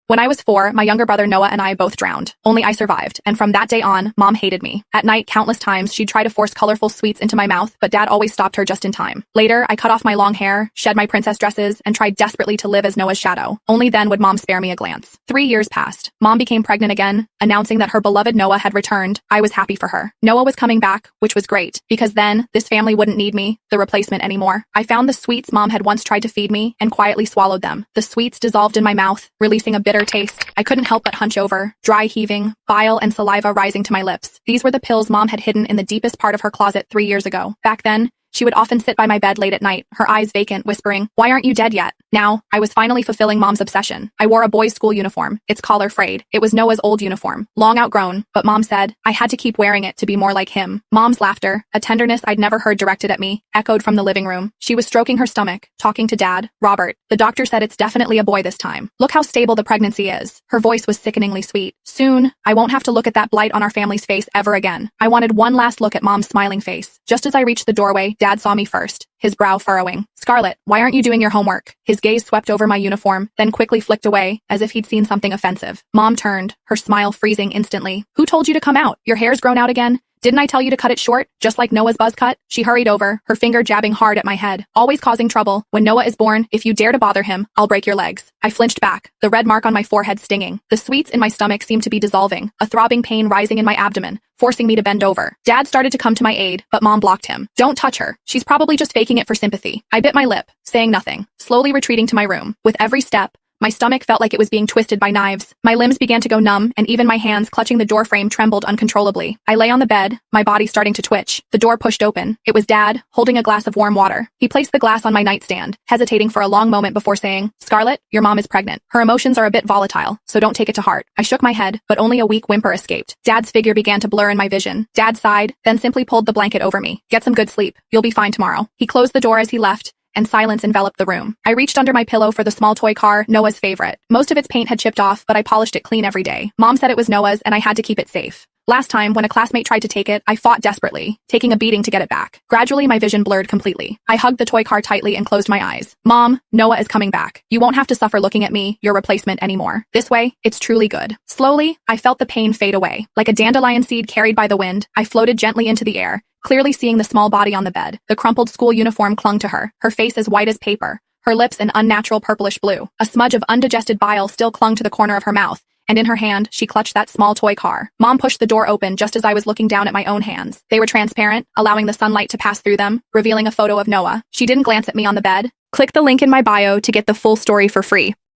When I was 4, my younger brother Noah and I both drowned. Only I survived, and from that day on, Mom hated me. At night, countless times, she'd try to force colorful sweets into my mouth, but Dad always stopped her just in time. Later, I cut off my long hair, shed my princess dresses, and tried desperately to live as Noah's shadow. Only then would Mom spare me a glance. 3 years passed. Mom became pregnant again, announcing that her beloved Noah had returned. I was happy for her. Noah was coming back, which was great, because then, this family wouldn't need me, the replacement, anymore. I found the sweets Mom had once tried to feed me, and quietly swallowed them. The sweets dissolved in my mouth, releasing a bitter taste. I couldn't help but hunch over, dry heaving, bile and saliva rising to my lips. These were the pills Mom had hidden in the deepest part of her closet 3 years ago. Back then, she would often sit by my bed late at night, her eyes vacant, whispering, "Why aren't you dead yet?" Now, I was finally fulfilling Mom's obsession. I wore a boys' school uniform, its collar frayed. It was Noah's old uniform, long outgrown, but Mom said I had to keep wearing it to be more like him. Mom's laughter, a tenderness I'd never heard directed at me, echoed from the living room. She was stroking her stomach, talking to Dad, Robert. The doctor said it's definitely a boy this time. Look how stable the pregnancy is. Her voice was sickeningly sweet. Soon, I won't have to look at that blight on our family's face ever again. I wanted one last look at Mom's smiling face. Just as I reached the doorway, Dad saw me first, his brow furrowing. "Scarlett, why aren't you doing your homework?" His gaze swept over my uniform, then quickly flicked away, as if he'd seen something offensive. Mom turned, her smile freezing instantly. "Who told you to come out? Your hair's grown out again? Didn't I tell you to cut it short, just like Noah's buzz cut?" She hurried over, her finger jabbing hard at my head. "Always causing trouble. When Noah is born, if you dare to bother him, I'll break your legs." I flinched back, the red mark on my forehead stinging. The sweets in my stomach seemed to be dissolving, a throbbing pain rising in my abdomen, forcing me to bend over. Dad started to come to my aid, but Mom blocked him. "Don't touch her. She's probably just faking it for sympathy." I bit my lip, saying nothing, slowly retreating to my room. With every step, my stomach felt like it was being twisted by knives. My limbs began to go numb, and even my hands clutching the doorframe trembled uncontrollably. I lay on the bed, my body starting to twitch. The door pushed open. It was Dad, holding a glass of warm water. He placed the glass on my nightstand, hesitating for a long moment before saying, "Scarlett, your mom is pregnant. Her emotions are a bit volatile, so don't take it to heart." I shook my head, but only a weak whimper escaped. Dad's figure began to blur in my vision. Dad sighed, then simply pulled the blanket over me. "Get some good sleep. You'll be fine tomorrow." He closed the door as he left, and silence enveloped the room. I reached under my pillow for the small toy car, Noah's favorite. Most of its paint had chipped off, but I polished it clean every day. Mom said it was Noah's, and I had to keep it safe. Last time, when a classmate tried to take it, I fought desperately, taking a beating to get it back. Gradually, my vision blurred completely. I hugged the toy car tightly and closed my eyes. "Mom, Noah is coming back. You won't have to suffer looking at me, your replacement, anymore. This way, it's truly good." Slowly, I felt the pain fade away. Like a dandelion seed carried by the wind, I floated gently into the air, clearly seeing the small body on the bed. The crumpled school uniform clung to her face as white as paper, her lips an unnatural purplish blue. A smudge of undigested bile still clung to the corner of her mouth, and in her hand, she clutched that small toy car. Mom pushed the door open just as I was looking down at my own hands. They were transparent, allowing the sunlight to pass through them, revealing a photo of Noah. She didn't glance at me on the bed. Click the link in my bio to get the full story for free.